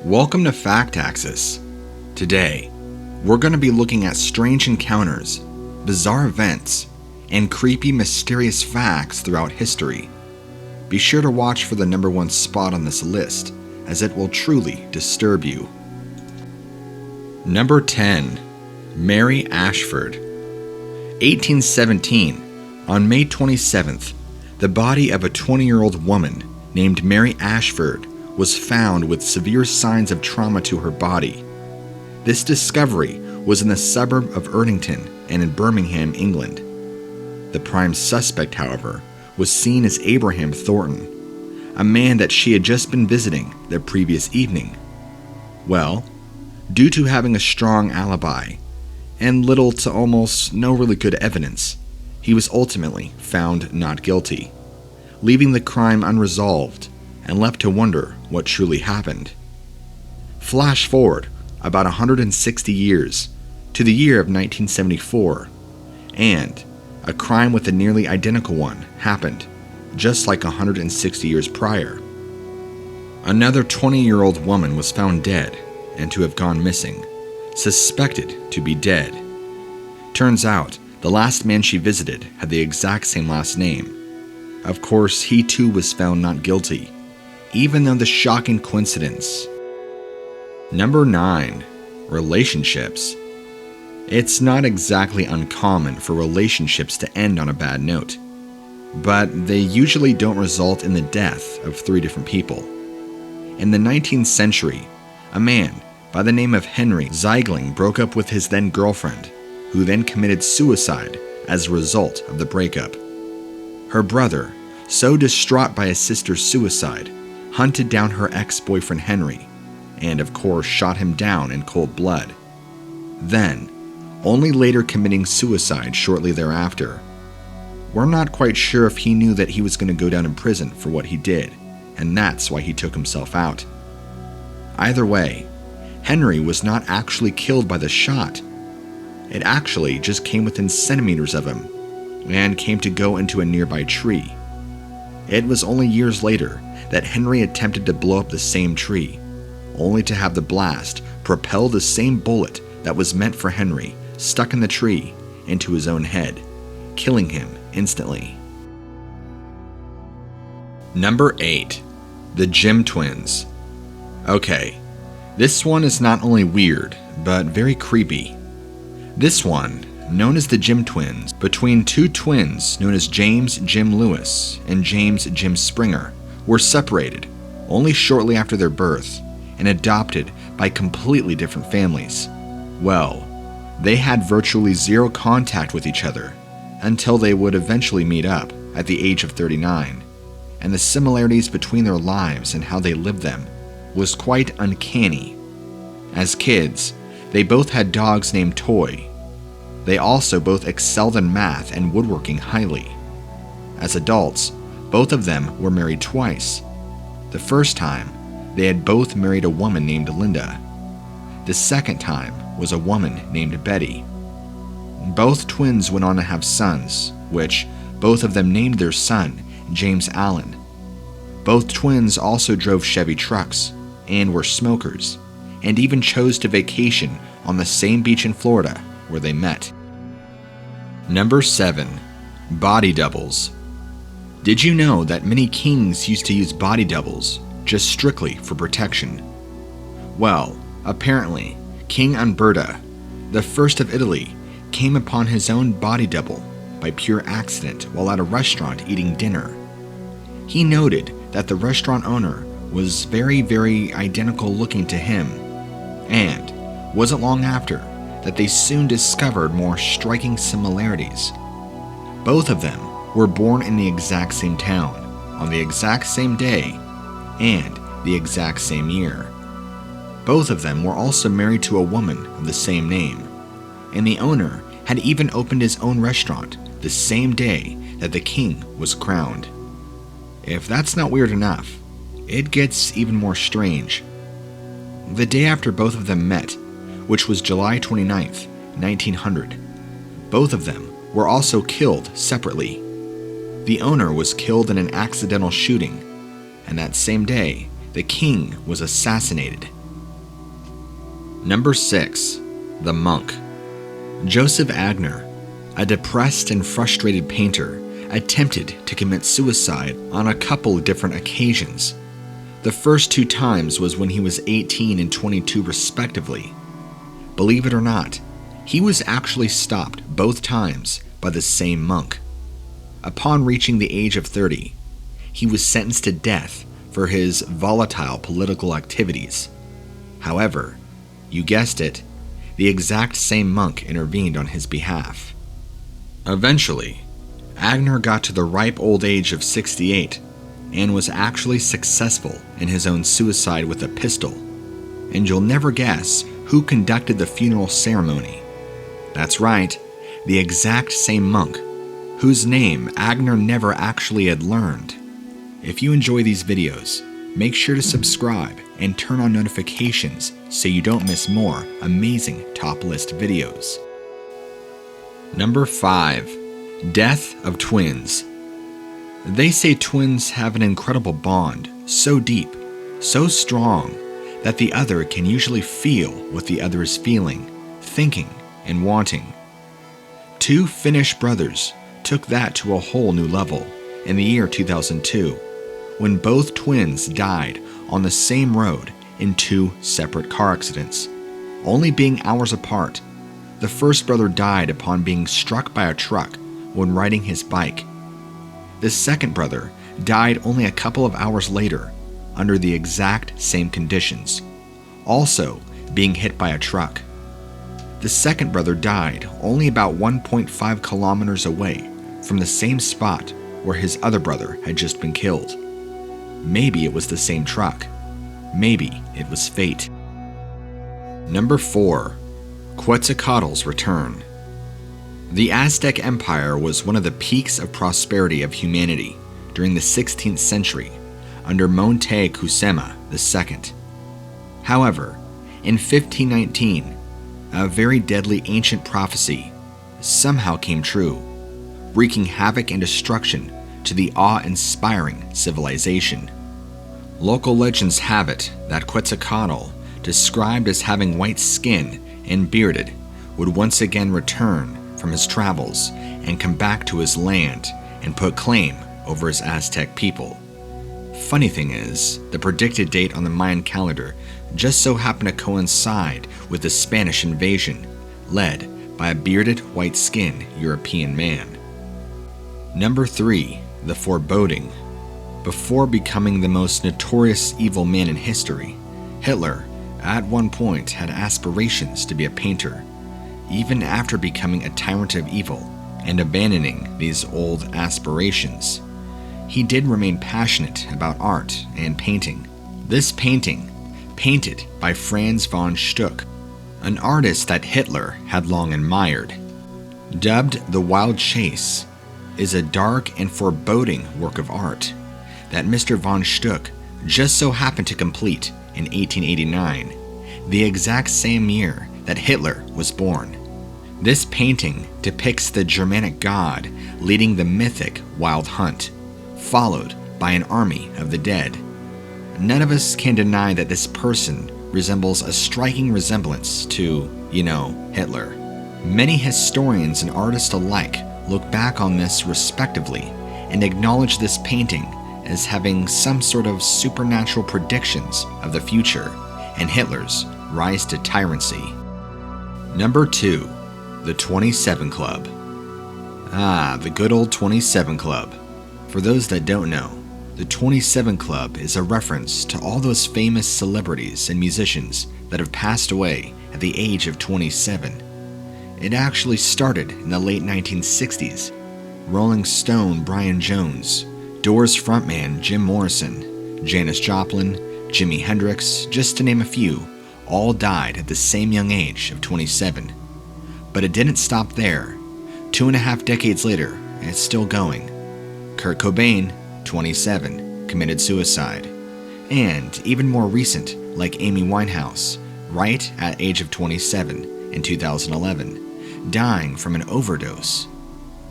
Welcome to Fact Axis. Today, we're going to be looking at strange encounters, bizarre events, and creepy, mysterious facts throughout history. Be sure to watch for the number one spot on this list, as it will truly disturb you. Number 10. Mary Ashford. 1817. On May 27th, the body of a 20-year-old woman named Mary Ashford was found with severe signs of trauma to her body. This discovery was in the suburb of Erdington and in Birmingham, England. The prime suspect, however, was seen as Abraham Thornton, a man that she had just been visiting the previous evening. Well, due to having a strong alibi and little to almost no really good evidence, he was ultimately found not guilty, leaving the crime unresolved and left to wonder what truly happened. Flash forward about 160 years to the year of 1974, and a crime with a nearly identical one happened, just like 160 years prior. Another 20-year-old woman was found dead and to have gone missing, suspected to be dead. Turns out, the last man she visited had the exact same last name. Of course, he too was found not guilty, even though the shocking coincidence. Number 9. Relationships. It's not exactly uncommon for relationships to end on a bad note, but they usually don't result in the death of 3 different people. In the 19th century, a man by the name of Henry Zeigling broke up with his then girlfriend, who then committed suicide as a result of the breakup. Her brother, so distraught by his sister's suicide, hunted down her ex-boyfriend Henry, and of course shot him down in cold blood. Then, only later committing suicide shortly thereafter. We're not quite sure if he knew that he was going to go down in prison for what he did, and that's why he took himself out. Either way, Henry was not actually killed by the shot. It actually just came within centimeters of him, and came to go into a nearby tree. It was only years later that Henry attempted to blow up the same tree, only to have the blast propel the same bullet that was meant for Henry stuck in the tree into his own head, killing him instantly. Number 8. The Jim Twins. Okay, this one is not only weird, but very creepy. This one, known as the Jim Twins, between 2 twins known as James Jim Lewis and James Jim Springer, were separated only shortly after their birth and adopted by completely different families. Well, they had virtually zero contact with each other until they would eventually meet up at the age of 39, and the similarities between their lives and how they lived them was quite uncanny. As kids, they both had dogs named Toy. They also both excelled in math and woodworking highly. As adults, both of them were married twice. The first time, they had both married a woman named Linda. The second time was a woman named Betty. Both twins went on to have sons, which both of them named their son James Allen. Both twins also drove Chevy trucks and were smokers, and even chose to vacation on the same beach in Florida where they met. Number 7. Body doubles. Did you know that many kings used to use body doubles just strictly for protection? Well, apparently, King Umberto, the first of Italy, came upon his own body double by pure accident while at a restaurant eating dinner. He noted that the restaurant owner was very, very identical looking to him, and wasn't long after that they soon discovered more striking similarities. Both of them were born in the exact same town, on the exact same day, and the exact same year. Both of them were also married to a woman of the same name, and the owner had even opened his own restaurant the same day that the king was crowned. If that's not weird enough, it gets even more strange. The day after both of them met, which was July 29th, 1900, both of them were also killed separately. The owner was killed in an accidental shooting, and that same day, the king was assassinated, Number 6. The Monk. Joseph Agner, a depressed and frustrated painter, attempted to commit suicide on a couple of different occasions. The first 2 times was when he was 18 and 22 respectively. Believe it or not, he was actually stopped both times by the same monk. Upon reaching the age of 30, he was sentenced to death for his volatile political activities. However, you guessed it, the exact same monk intervened on his behalf. Eventually, Agner got to the ripe old age of 68 and was actually successful in his own suicide with a pistol. And you'll never guess who conducted the funeral ceremony. That's right, the exact same monk, whose name Agner never actually had learned. If you enjoy these videos, make sure to subscribe and turn on notifications so you don't miss more amazing top list videos. Number 5. Death of Twins. They say twins have an incredible bond, so deep, so strong, that the other can usually feel what the other is feeling, thinking, and wanting. 2 Finnish brothers took that to a whole new level in the year 2002, when both twins died on the same road in 2 separate car accidents, only being hours apart. The first brother died upon being struck by a truck when riding his bike. The second brother died only a couple of hours later under the exact same conditions, also being hit by a truck. The second brother died only about 1.5 kilometers away from the same spot where his other brother had just been killed. Maybe it was the same truck. Maybe it was fate. Number 4. Quetzalcoatls Return. The Aztec Empire was one of the peaks of prosperity of humanity during the 16th century under Montezuma II. However, in 1519, a very deadly ancient prophecy somehow came true, wreaking havoc and destruction to the awe-inspiring civilization. Local legends have it that Quetzalcoatl, described as having white skin and bearded, would once again return from his travels and come back to his land and put claim over his Aztec people. Funny thing is, the predicted date on the Mayan calendar just so happened to coincide with the Spanish invasion, led by a bearded, white-skinned European man. Number 3. The Foreboding. Before becoming the most notorious evil man in history, Hitler at one point had aspirations to be a painter. Even after becoming a tyrant of evil and abandoning these old aspirations, he did remain passionate about art and painting. This painting, painted by Franz von Stuck, an artist that Hitler had long admired, dubbed The Wild Chase, is a dark and foreboding work of art that Mr. von Stuck just so happened to complete in 1889, the exact same year that Hitler was born. This painting depicts the Germanic god leading the mythic wild hunt, followed by an army of the dead. None of us can deny that this person resembles a striking resemblance to, Hitler. Many historians and artists alike look back on this respectively and acknowledge this painting as having some sort of supernatural predictions of the future and Hitler's rise to tyranny. Number 2. The 27 Club. The good old 27 Club. For those that don't know, the 27 Club is a reference to all those famous celebrities and musicians that have passed away at the age of 27. It actually started in the late 1960s. Rolling Stone Brian Jones, Doors frontman Jim Morrison, Janis Joplin, Jimi Hendrix, just to name a few, all died at the same young age of 27. But it didn't stop there. 2.5 decades later, it's still going. Kurt Cobain, 27, committed suicide. And even more recent, like Amy Winehouse, right at age of 27 in 2011, dying from an overdose.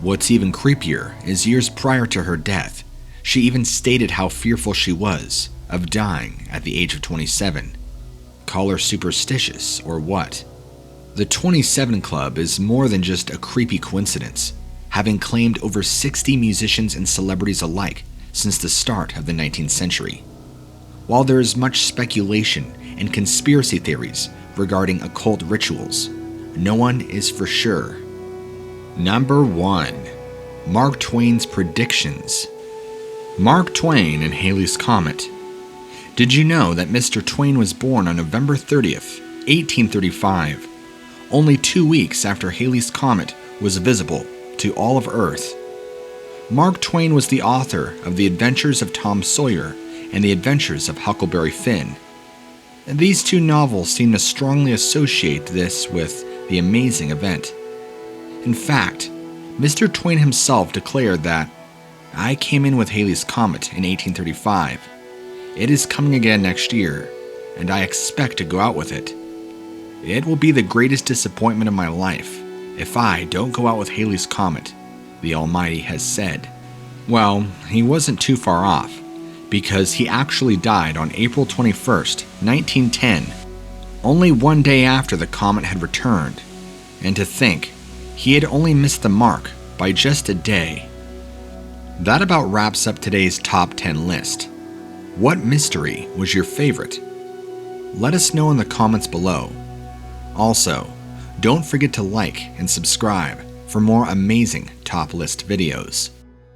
What's even creepier is years prior to her death, she even stated how fearful she was of dying at the age of 27. Call her superstitious or what? The 27 Club is more than just a creepy coincidence, having claimed over 60 musicians and celebrities alike since the start of the 19th century. While there is much speculation and conspiracy theories regarding occult rituals, no one is for sure. Number 1. Mark Twain's predictions. Mark Twain and Halley's Comet. Did you know that Mr. Twain was born on November 30th, 1835, only 2 weeks after Halley's Comet was visible to all of Earth? Mark Twain was the author of The Adventures of Tom Sawyer and The Adventures of Huckleberry Finn. These two novels seem to strongly associate this with the amazing event. In fact, Mr. Twain himself declared that, "I came in with Halley's Comet in 1835. It is coming again next year, and I expect to go out with it. It will be the greatest disappointment of my life if I don't go out with Halley's Comet, the Almighty has said." Well, he wasn't too far off, because he actually died on April 21st, 1910, only one day after the comet had returned. And to think, he had only missed the mark by just a day. That about wraps up today's top 10 list. What mystery was your favorite? Let us know in the comments below. Also, don't forget to like and subscribe for more amazing top list videos.